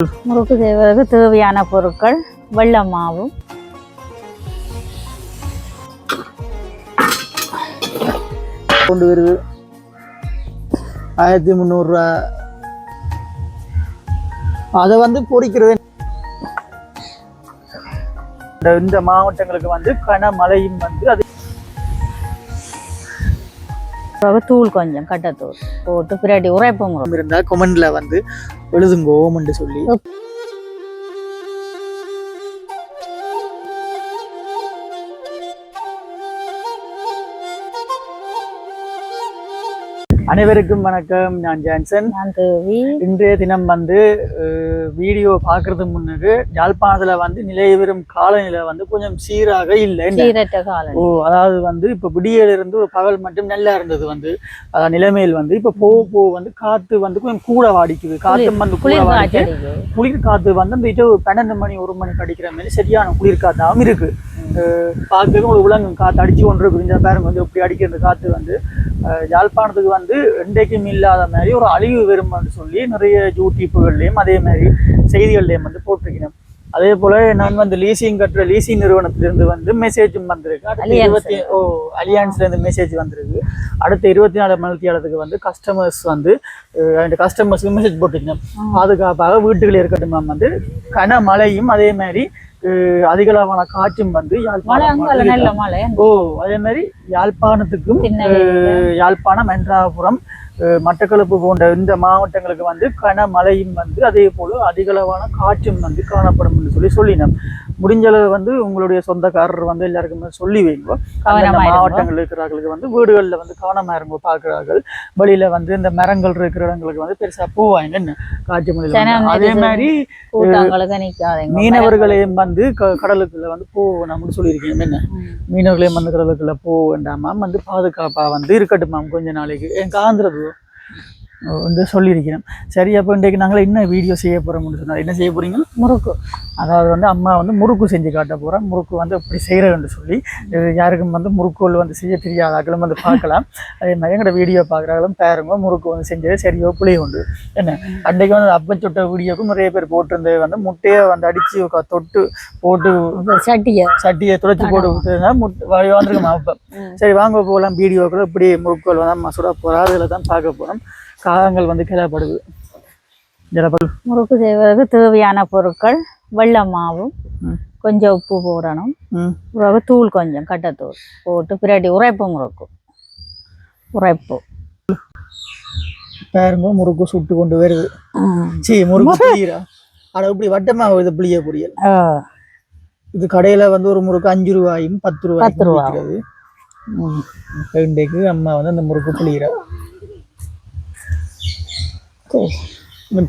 முறுக்கு செய்வதற்கு தேவையான பொருட்கள் வெள்ளை மாவு, கொண்டு வருது 1300 ரூபா. அதை பொறிக்கிறது இந்த மாவட்டங்களுக்கு கனமழையும் அது தூள் கொஞ்சம் கட்டத்தூள் போட்டு பின்னாடி உரைப்பு இருந்தா கொமெண்ட்ல எழுதுங்கோம்னு சொல்லி அனைவருக்கும் வணக்கம். நான் ஜான்சன். நான் தேவி. இன்றைய தினம் வீடியோ பார்க்கறது முன்னுக்கு யாழ்ப்பாணத்துல நிலவரும் காலநிலை கொஞ்சம் சீராக இல்லை. அதாவது இப்ப விடியிலிருந்து ஒரு பகல் மட்டும் நல்லா இருந்தது. நிலைமையில் இப்ப போக போக காத்து கொஞ்சம் கூட வாடிக்குது. காத்து கூட வாடிக்கு குளிர் காத்து அந்த 12 மணி 1 மணிக்கு அடிக்கிற மாதிரி சரியான குளிர் காத்தாவும் இருக்கு. பார்க்கறது உங்களுக்கு உலகம் காத்து அடிச்சு கொண்டு இருக்கு. இந்த பேருங்க இப்படி அடிக்கிற காத்து யாழ்ப்பாணத்துக்கு இன்றைக்கும் இல்லாத மாதிரி ஒரு அழிவு வரும்னு சொல்லி நிறைய யூடியூப்புகள்லையும் அதே மாதிரி செய்திகள்லையும் போட்டிருக்கிறேன். அதே போல நான் லீசிங் கட்டுற லீசிங் நிறுவனத்திலிருந்து மெசேஜும் வந்திருக்கு. அடுத்த அலியான்ஸ்ல இருந்து மெசேஜ் வந்திருக்கு. அடுத்த 24 மணித்தியாலத்துக்கு கஸ்டமர்ஸ் கஸ்டமர்ஸ்க்கு மெசேஜ் போட்டிருக்கேன். பாதுகாப்பாக வீட்டுகள் இருக்கட்டும். கனமழையும் அதே மாதிரி அதிகளவான காற்றும் அதே மாதிரி யாழ்ப்பாணத்துக்கும் யாழ்ப்பாணம், மென்றாபுரம், மட்டக்களப்பு போன்ற இந்த மாவட்டங்களுக்கு கனமழையும் அதே போல அதிகளவான காற்றும் காணப்படும் என்று சொல்லினோம். முடிஞ்சளவு உங்களுடைய சொந்தக்காரர் எல்லாருக்குமே சொல்லி வைங்க. மாவட்டங்கள் இருக்கிறவர்களுக்கு வீடுகளில் கவனமா இருங்க. பார்க்கிறார்கள் வெளியில இந்த மரங்கள் இருக்கிற இடங்களுக்கு பெருசா போவாங்க என்ன காற்று மழையில. அதே மாதிரி மீனவர்களையும் கடலுக்குள்ள போகணும்னு சொல்லியிருக்கீங்க. என்ன மீனவர்களையும் கடலுக்குள்ள போக வேண்டாமாம், பாதுகாப்பா இருக்கட்டும் கொஞ்ச நாளைக்கு காந்திரது சொல்லியிருக்கிறேன். சரி, அப்போ இன்றைக்கு நாங்கள் என்ன வீடியோ செய்ய போகிறோம்னு சொன்னால் என்ன செய்ய போகிறீங்க? முறுக்கு. அதாவது அம்மா முறுக்கு செஞ்சு காட்ட போகிறோம். முறுக்கு எப்படி செய்கிறேன்னு சொல்லி யாருக்கும் முறுக்குகள் செய்ய தெரியாதாக்களும் பார்க்கலாம். அதே மாதிரி எங்களோட வீடியோ பார்க்குறாங்களும் பாருங்க. முறுக்கு செஞ்சது சரியோ புளிய உண்டு என்ன. அன்றைக்கு அப்ப சுட்ட வீடியோக்கும் நிறைய பேர் போட்டிருந்தது முட்டையை அடித்து தொட்டு போட்டு சட்டியை துடைச்சி போட்டு வந்துருக்கோம் அப்போ. சரி வாங்க போகலாம். வீடியோக்கள் இப்படி முறுக்குகள் அம்மா சுட போகிறா. அதில் தான் பார்க்க போகிறோம். காகங்கள் கிளப்படுது. முறுக்கு செய்வதற்கு தேவையான பொருட்கள் வெள்ளை மாவு, கொஞ்சம் உப்பு போடணும், தூள் கொஞ்சம் கட்டத்தூள் போட்டு பின்னாடி உரைப்பு முறுக்கு உரைப்பு பாருங்க. முறுக்கு சுட்டு கொண்டு வருது. சரி, முறுக்கு இப்படி வட்டமா புளிய பொரியல். இது கடையில ஒரு முறுக்கு 5 ரூபாயும் 10 ரூபாய். இன்றைக்கு அம்மா அந்த முறுக்கு புளியிற.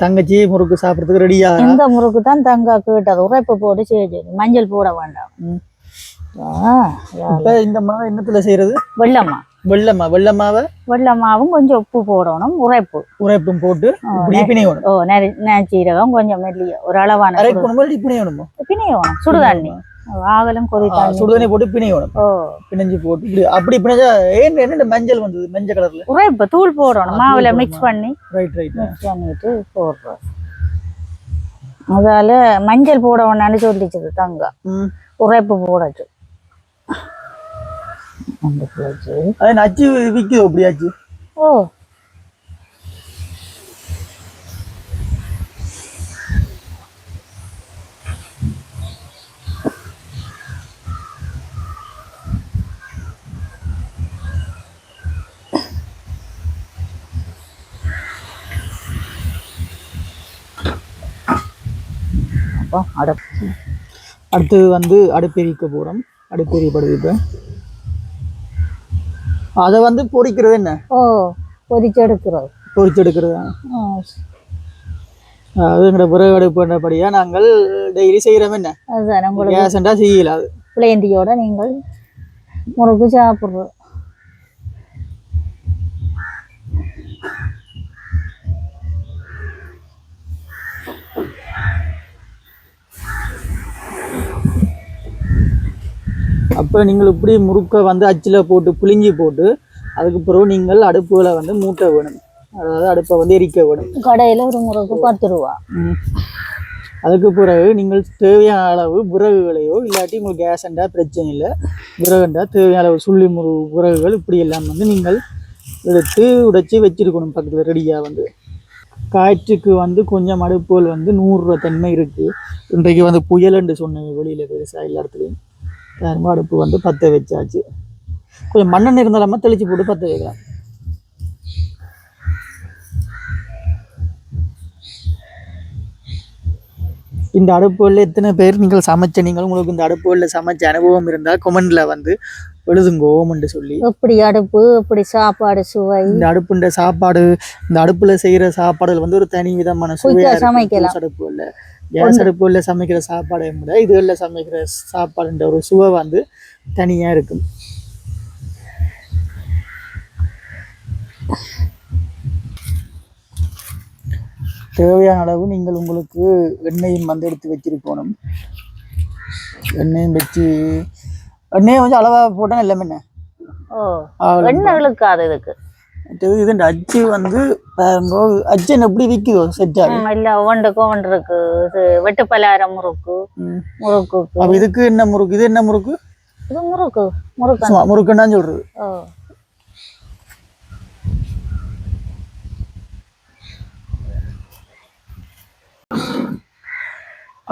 தங்கச்சி முறுக்கு சாப்பிட்றதுக்கு ரெடியா? இந்த முறுக்கு தான் தங்கா கேட்டது. உரைப்பு போட்டு செய்ய மஞ்சள் போட வேண்டாம். இந்த மாவு என்னத்துல செய்யறது? வெள்ளமாவும் கொஞ்சம் உப்பு போடணும். உரைப்பும் போட்டு சீரகம் கொஞ்சம் மெல்லிய ஒரு அளவான பிணையணும். சுடுதண்ணி ஆகலும் சுடுதண்ணி போட்டு பிணையணும். பிணைஞ்சு போட்டு அப்படி பிணைஞ்சா என்ன மஞ்சள் வந்தது? மஞ்சள் கலர்ல உரைப்பு தூள் போடணும். மாவுல மிக்ஸ் பண்ணி பண்ணிட்டு போடுறோம். அதால மஞ்சள் போட வேண்டாம்னு சொல்லிச்சது தங்க. உரைப்பு போடச்சு. நச்சு விக்குது அப்படியாச்சு. அடுத்தது அடுப்பெரிக்க போறோம். அடுப்பெரியப்படுது. இப்ப அதை பொரிக்கிறது என்ன? பொரிச்செடுக்கிறது. அது எங்கட விறகு அடுப்புபடியா நாங்கள் டெய்லி செய்யறோம். என்ன கேஸண்டா செய்யல. அது பிளேந்தியோட நீங்கள் முறுக்கு சாப்பிடுறோம். அப்போ நீங்கள் இப்படி முறுக்கை அச்சில் போட்டு புளிஞ்சி போட்டு அதுக்கு பிறகு நீங்கள் அடுப்புகளை மூட்ட வேணும். அதாவது அடுப்பை எரிக்க வேணும். கடையில் ஒரு முறுக்கு 10 ரூபா. அதுக்கு பிறகு நீங்கள் தேவையான அளவு விறகுகளையோ இல்லாட்டி உங்களுக்கு கேஸ் அண்டா பிரச்சனை இல்லை, விறகுண்டா தேவையான அளவு சுள்ளி விறகுகள் இப்படி எல்லாம் வந்து நீங்கள் எடுத்து உடைச்சி வச்சிருக்கணும் பக்கத்தில் ரெடியாக. வந்து காற்றுக்கு வந்து கொஞ்சம் அடுப்புகள் வந்து 100 ரூபா தன்மை இருக்குது. இன்றைக்கு வந்து புயலுன்னு சொன்னேன் வெளியில் பெருசாக எல்லா இடத்துலையும். அடுப்பு வந்து பற்ற வச்சாச்சு. கொஞ்சம் மண்ணெண்ணெய் இருந்தாலும் தெளிச்சு போட்டு பற்ற வைக்கலாம். இந்த அடுப்புகளில் எத்தனை பேர் நீங்கள் சமைச்ச, நீங்கள் உங்களுக்கு இந்த அடுப்புகளில் சமைச்ச அனுபவம் இருந்தால் கொமெண்ட்ல வந்து எழுதுங்கோம்னு சொல்லி. எப்படி அடுப்பு, எப்படி சாப்பாடு சுவை, இந்த அடுப்புன்ற சாப்பாடு, இந்த அடுப்புல செய்யற சாப்பாடுகள் வந்து ஒரு தனி விதமான சுவையா சமைக்கலாம். அடுப்புல கேஸ் அடுப்புல சமைக்கிற சாப்பாடை விட இதுகளில் சமைக்கிற சாப்பாடுன்ற ஒரு சுவை வந்து தனியா இருக்கும். தேவையான அளவு நீங்கள் உங்களுக்கு எண்ணெயும் வந்து எடுத்து வச்சிருக்கணும். எண்ணெயும் வச்சு எண்ணெயை கொஞ்சம் அளவா போட்டா எல்லாமே எண்ணெய் இதுக்கு இது இந்த அச்சு வந்து அச்சு எப்படி விற்குதோ செட் ஆகும். இல்ல ஒவ்வொன்றுக்கு ஒவ்வொன்று இருக்கு. இது வெட்டு பலகாரம் முறுக்கு, முறுக்கு. இதுக்கு என்ன முறுக்கு, இது என்ன முறுக்கு? இது முறுக்கு, முறுக்குன்னா சொல்றது.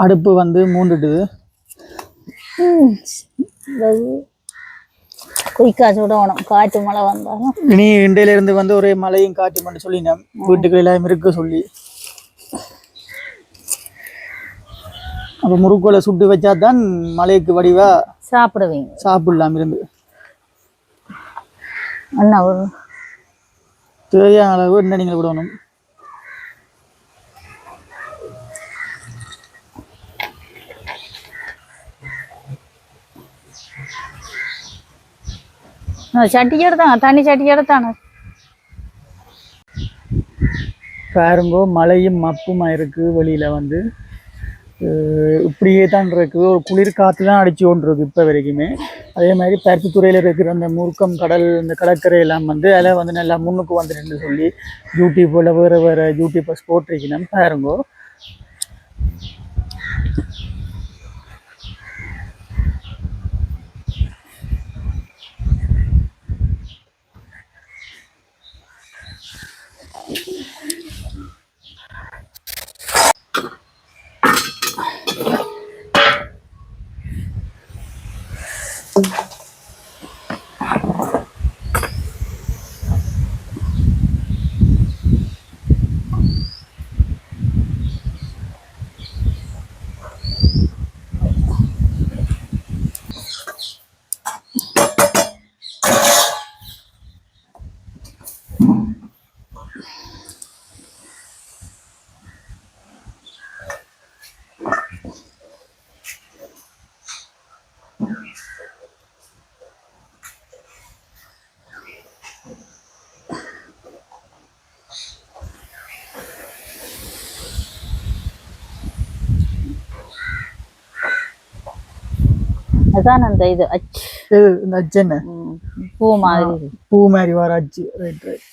அடுப்பு வந்து மூண்டுடுது. குயிக்காச்சு விடணும், காற்று மழை வந்தாலும். இனி இண்டையில இருந்து வந்து ஒரே மழையும் காற்று மட்டும் சொல்லினேன் வீட்டுக்கு எல்லாம் இருக்க சொல்லி. அப்போ முறுக்கோலை சுட்டு வச்சாதான் மழைக்கு வடிவா சாப்பிடுவீங்க, சாப்பிடலாம் இருந்து. என்ன தேவையான அளவு என்ன நீங்கள் விடணும். சட்டி எடுத்தாங்க, தண்ணி சட்டி எடுத்தாங்க. பாருங்கோ மழையும் மப்புமா இருக்கு வெளியில. வந்து இப்படியே தான் இருக்கு, ஒரு குளிர் காற்று தான் அடிச்சு கொண்டு இருக்கு இப்போ வரைக்குமே. அதே மாதிரி பருத்தித்துறையில் இருக்கிற அந்த முறுக்கம் கடல், இந்த கடற்கரை எல்லாம் வந்து அதில் வந்து நல்லா முன்னுக்கு வந்துடுன்னு சொல்லி யூடியூப்பில் வேறு வேறு யூடியூப்பர்ஸ் போட்டிருக்கணும். பாருங்கோ அதான் அந்த இது அச்சு, இந்த அச்சு என்ன பூ மாதிரி, பூ மாதிரி வர அச்சு. Right right.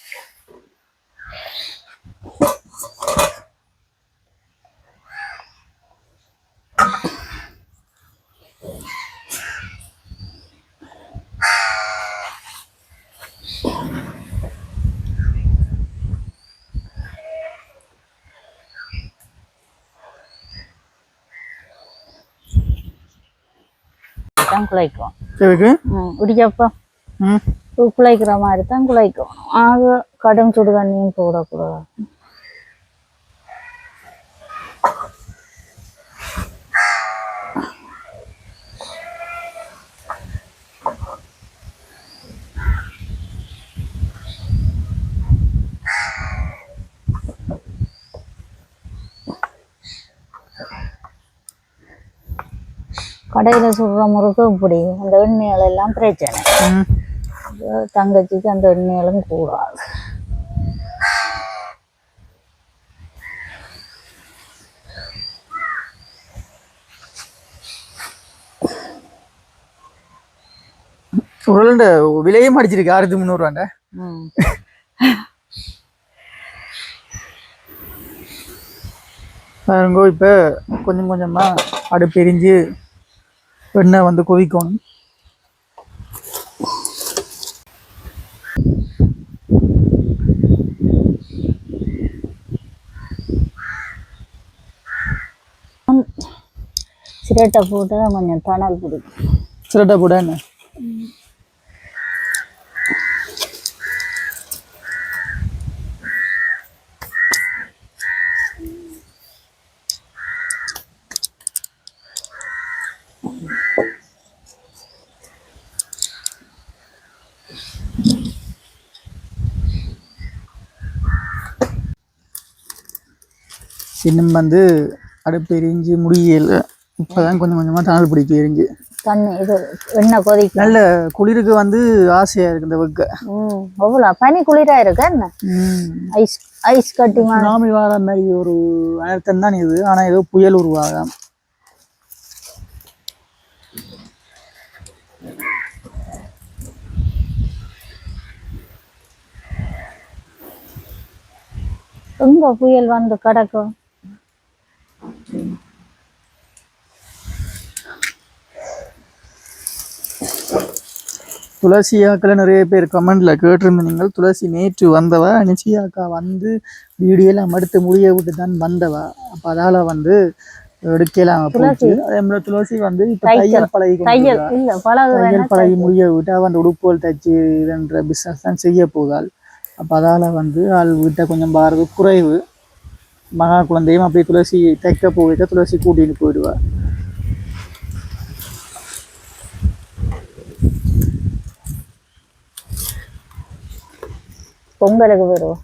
குழைக்கும் உடிக்கப்பா குழைக்கிற மாதிரி தான் குழைக்கும். ஆக கடும் சுடு தண்ணியும் போடக்கூடாது. கடையில் சுடுற முறுக்கு இப்படி அந்த எண்ணெய்கள் எல்லாம் பிரச்சனை. தங்கச்சிக்கு அந்த எண்ணெய்களும் கூடாது. உருளை விலையும் அடிச்சிருக்கு 1300 ரூபாண்ட. 1 பாருங்கோ இப்போ கொஞ்சம் கொஞ்சமாக அடுப்பு எரிஞ்சு எண்ணெய் வந்து கொதிக்கணும். சிரட்டை போட்டால் கொஞ்சம் தணல் பிடிக்கும். சிரட்டை போட என்ன இன்னும் வந்து அடுப்பு எரிஞ்சு முடியல. இப்போதான் கொஞ்சம் கொஞ்சமாக தணல் பிடிக்க எரிஞ்சு தண்ணி இது எண்ணெய் கொதிக்கும். நல்ல குளிருக்கு வந்து ஆசையாக இருக்குது இந்த வெக்க. அவ்வளோ பனி குளிராக இருக்கு என்ன ஐஸ் ஐஸ் கட்டி சுனாமி வார மாதிரி ஒரு அனர்த்தம் தான் இது. ஆனால் ஏதோ புயல் உருவாகும். எங்க புயல் வந்து கிடக்கும். துளசியாக்களை நிறைய பேர் கமெண்ட்ல கேட்டிருந்தீங்க. துளசி நேற்று வந்தவா, நிச்சயாக்கா வந்து வீடியோலாம் எடுத்து முடிய விட்டு தான் வந்தவா. அப்போ அதால வந்து எடுக்கலாம் போச்சு. அதே மாதிரி துளசி வந்து இப்போ தையல் பழகி முடிய விட்டு அவன் உடுப்புகள் தைச்சு இதுன்ற பிஸ்னஸ் தான் செய்ய போகாள். அப்போ அதால வந்து ஆள் வீட்டை கொஞ்சம் பாரது குறைவு. மகா குழந்தையும் அப்படியே துளசி தைக்க போகிட்ட துளசி கூட்டின்னு போயிடுவா. பொங்கலுக்கு வருவோம்.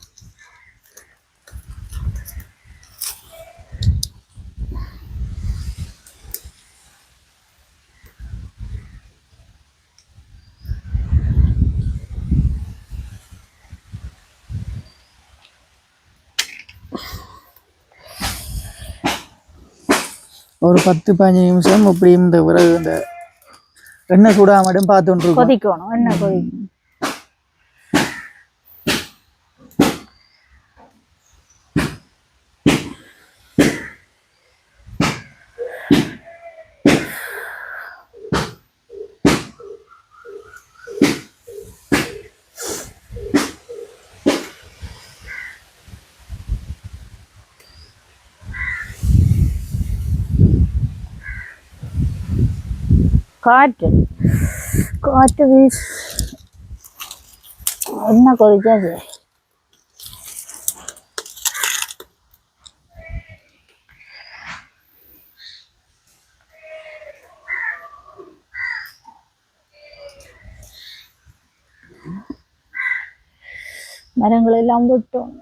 ஒரு 10-15 நிமிஷம் இப்படி இந்த விறகு இந்த எண்ணெய் சூடா மட்டும் பார்த்து கொதிக்கணும். எண்ணெய் கொதிக்கணும். காற்று காற்று வீசு என்ன கொதிச்சாது. மரங்கள் எல்லாம் விட்டோம்.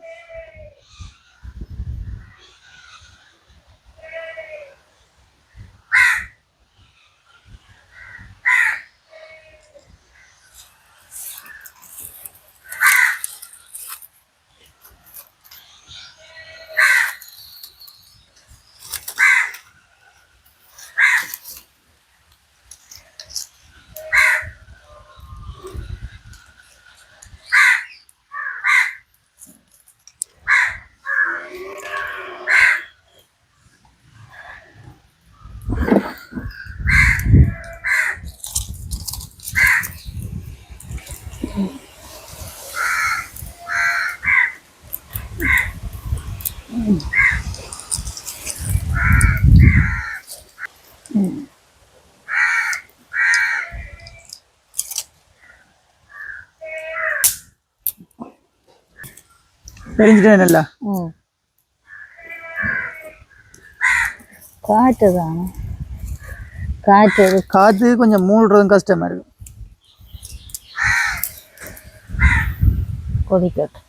தெரிஞ்சுட்டேன் நல்லா. காற்று தானே காற்று காற்று கொஞ்சம் மூழ்கிறதும் கஷ்டமா இருக்கு. கொதிக்கட்டு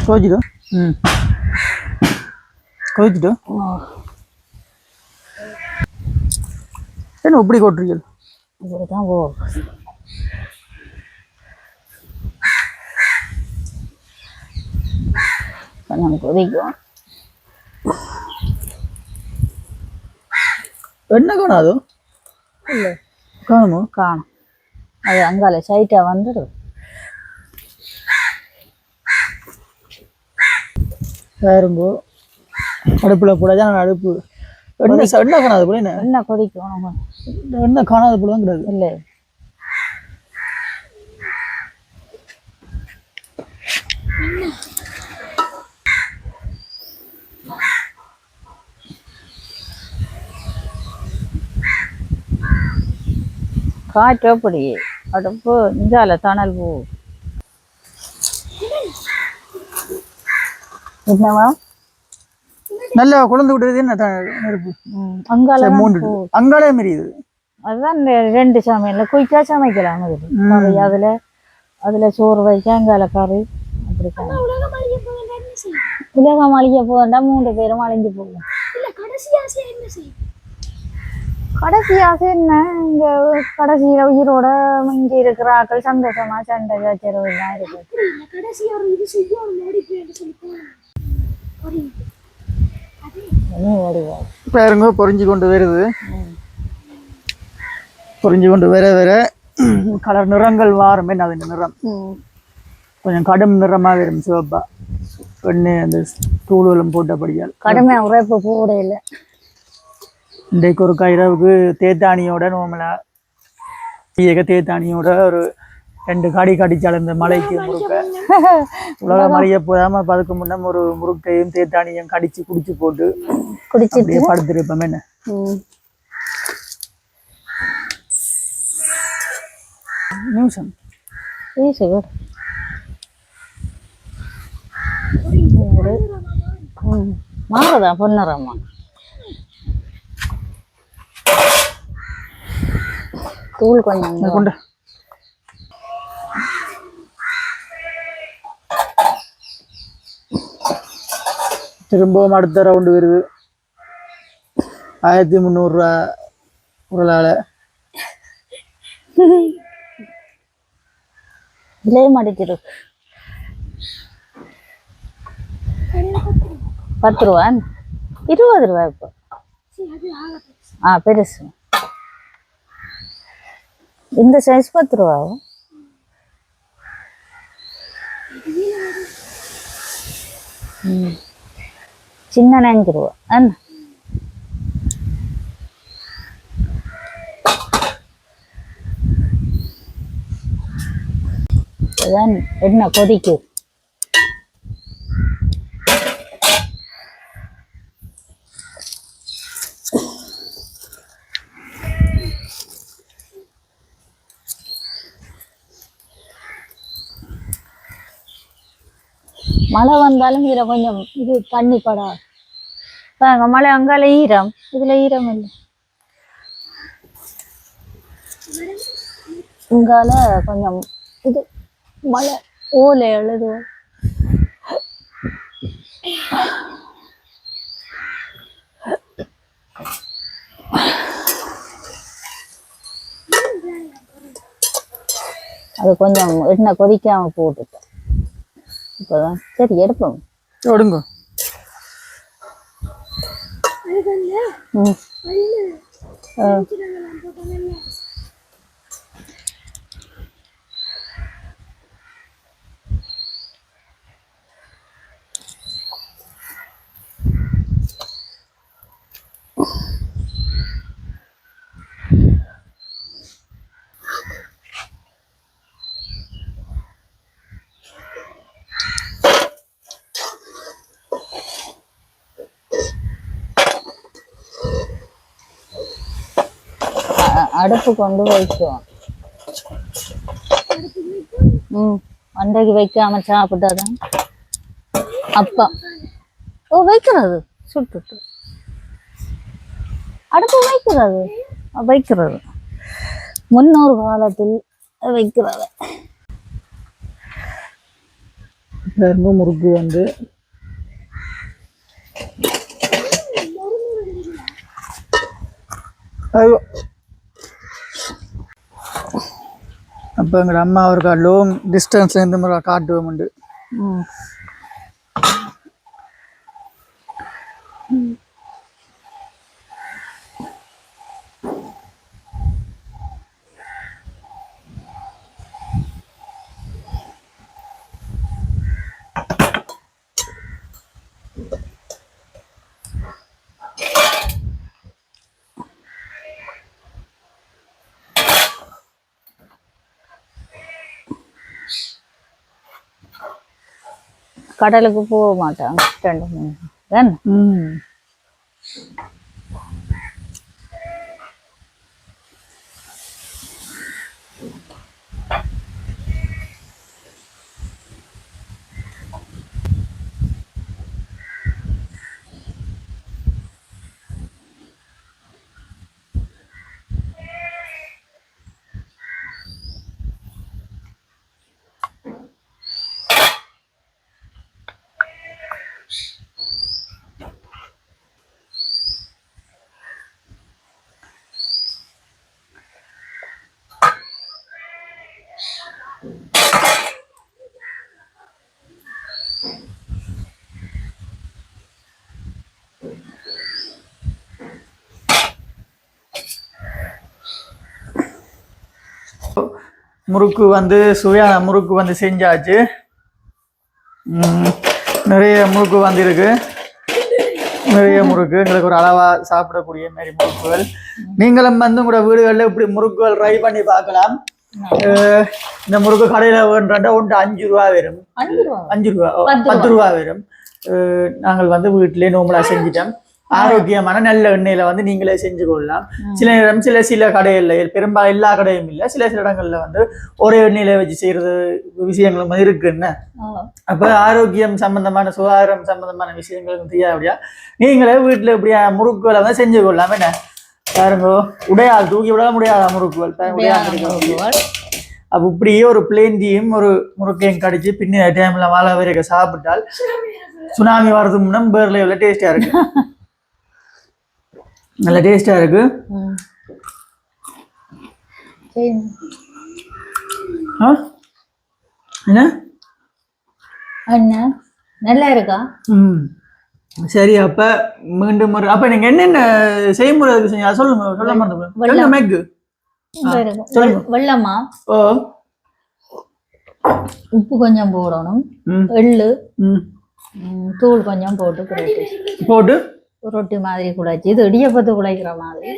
கொதிச்சிடும். கொதிச்சிடும். என்ன இப்படி கொட்டுறீங்க? இப்படிதான் போ. கொஞ்சம் கொதிக்கும். என்ன காணாதோ இல்லை காணுமோ காணும். அது அங்கால சைட்டாக வந்துடும். வேறுங்கோ அடுப்பில் போடாதான் அடுப்பு என்ன காணாது போல என்ன கொதிக்கும். என்ன காணாத போல தான் கிடையாது. இல்லை காற்று அப்படி அடுப்பு இஞ்சால தணல் பூ என்னவா நல்லா குழந்து விடுறது என்ன நெருப்பு அங்கால அங்காலே மாரியுது. அதுதான் இந்த 2 சமையல்ல குயிக்கா சமைக்கலாம். அதுல அதுல சோறு வைக்க அங்கால கறி அப்படி உலக மளிகை போகண்டா 3 பேரும் அழிஞ்சு போகும். கடைசி ஆசை என்ன, இங்க கடைசியில உயிரோட இங்க இருக்கிற ஆக்கள் சந்தோஷமா சண்டை சச்சரவு எல்லாம் இருக்கு. பாருங்க பொறிஞ்சு கொண்டு வருது. பொறிஞ்சு கொண்டு வர கலர் நிறங்கள் வாரமே அது நிறம் கொஞ்சம் கடும் நிறமாக வரும். சிவப்பா பெண்ணு அந்த தூளும் போட்டபடியால் கடுமையாக உரைப்பு போட இல்லை. இன்றைக்கு ஒரு இரவுக்கு தேத்தானியோட நோமலா தேத்தானியோட ஒரு 2 காடி காடிச்சால் இந்த மலைக்கு முறுக்க உலக மலையை போதாம அதுக்கு முன்ன ஒரு முறுக்கையும் தேத்தானியும் கடிச்சு குடிச்சு போட்டு குடிச்சு படுத்துருப்போம். என்ன நிமிஷம் மாறுதா பொன்னரம்மா தூள் கொஞ்சம் கொண்டு திரும்பவும் அடுத்த ரவுண்டு வருது. 1300 ரூபா உருளால விலையும் அடிச்சிரு. 10 ரூபா 20 ரூபா இப்போ. பெருசு இந்த சைஸ் 10 ரூபா. சின்ன 5 ரூபா. என்ன கொதிக்கு மழை வந்தாலும் இதுல கொஞ்சம் இது தண்ணி படா பாருங்க. மழை அங்கால ஈரம், இதுல ஈரம் இல்லை. இங்கால கொஞ்சம் இது மழை ஓலை எழுது. அது கொஞ்சம் எண்ணெய் கொதிக்காம போட்டுட்டேன். இப்போதான் சரி எடுப்போம். எடுங்க. அடுப்பு கொண்டு வைக்குவோம். அன்றைக்கு வைக்காம சாப்பிட்டாதான் அப்பா வைக்கிறது சுட்டுட்டு அடுப்பு வைக்கிறது முன்னொரு காலத்தில் வைக்கிறது. முறுக்கு வந்து அப்போ எங்கள் அம்மா அவருக்கு லாங் டிஸ்டன்ஸ்லேருந்து காட்டுவோம் உண்டு. கடலுக்கு போக மாட்டாங்க 2 தானே. முறுக்கு வந்து சுவையான முறுக்கு வந்து செஞ்சாச்சு. நிறைய முறுக்கு வந்து இருக்கு. நிறைய முறுக்கு எங்களுக்கு ஒரு அளவா சாப்பிடக்கூடிய மாதிரி முறுக்குகள். நீங்களும் வந்து உங்களோட வீடுகளில் இப்படி முறுக்குகள் ட்ரை பண்ணி பார்க்கலாம். இந்த முறுக்கு கடையில வேண்டாண்டா ஒன்று 5 ரூபா வரும். 5 ரூபா 10 ரூபா வரும். நாங்கள் வந்து வீட்டிலே நோம்பலா செஞ்சிட்டோம். ஆரோக்கியமான நல்ல எண்ணெயில வந்து நீங்களே செஞ்சு கொள்ளலாம். சில நேரம் சில கடையில் பெரும்பாலும் எல்லா கடையும் இல்லை, சில இடங்கள்ல வந்து ஒரே எண்ணெயில வச்சு செய்யறது விஷயங்களும் இருக்குன்னு. அப்ப ஆரோக்கியம் சம்பந்தமான சுகாதாரம் சம்பந்தமான விஷயங்களும் தெரியாதபடியா நீங்களே வீட்டுல இப்படியா முறுக்குகளை வந்து செஞ்சு கொள்ளலாம். என்ன பாருங்க, உடையால் தூக்கி விட முடியாத முறுக்குகள். அப்ப இப்படியே ஒரு பிளேண்டியும் ஒரு முறுக்கையும் கடிச்சு பின்ன டைம்ல வாழை வரைக்க சாப்பிட்டால் சுனாமி வர்றது முன்ன பேர்ல எவ்வளவு டேஸ்டா இருக்கு. நல்ல டேஸ்டா இருக்கு. என்ன அண்ணா நல்லா இருக்கா? சரி, அப்ப மீண்டும் அப்ப நீங்க என்னென்ன செய்முறை சொல்லுங்க. சொல்ல மாட்டேங்க. வெள்ளமா உப்பு கொஞ்சம் போடணும், எள்ளு தூள் கொஞ்சம் போட்டு ரொட்டி மாதிரி குழைச்சி, இது இடியப்பத்து குழைக்கிற மாதிரி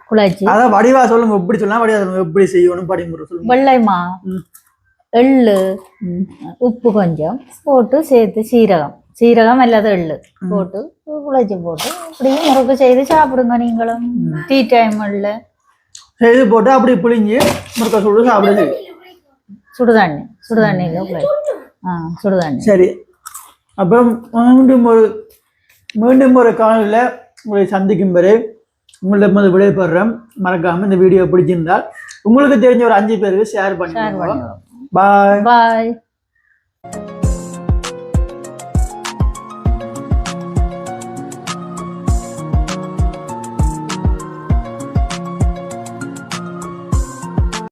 குழைச்சி. அதான் வடிவா சொல்லுங்க, எப்படி சொல்லலாம், வடிவா சொல்லுங்க, எப்படி செய்யணும் படிமுறை சொல்லுங்க. வெள்ளைமா எள்ளு உப்பு கொஞ்சம் போட்டு சேர்த்து சீரகம் அல்லது எள்ளு போட்டு குழைச்சி போட்டு அப்படியே முறுக்கு செய்து சாப்பிடுங்க. நீங்களும் டீ டைம்ல செய்து போட்டு அப்படி புளிஞ்சு முறுக்க சுடு சாப்பிடுங்க. சுடுதண்ணியில் சுடுதண்ணி. சரி, அப்புறம் மீண்டும் ஒரு காலையில் உங்களை சந்திக்கும் வரை உங்களிடம் விடைபெறுறேன். மறக்காம இந்த வீடியோ பிடிச்சிருந்தால் உங்களுக்கு தெரிஞ்ச ஒரு 5 பேருக்கு ஷேர் பண்ணுங்க. பாய்.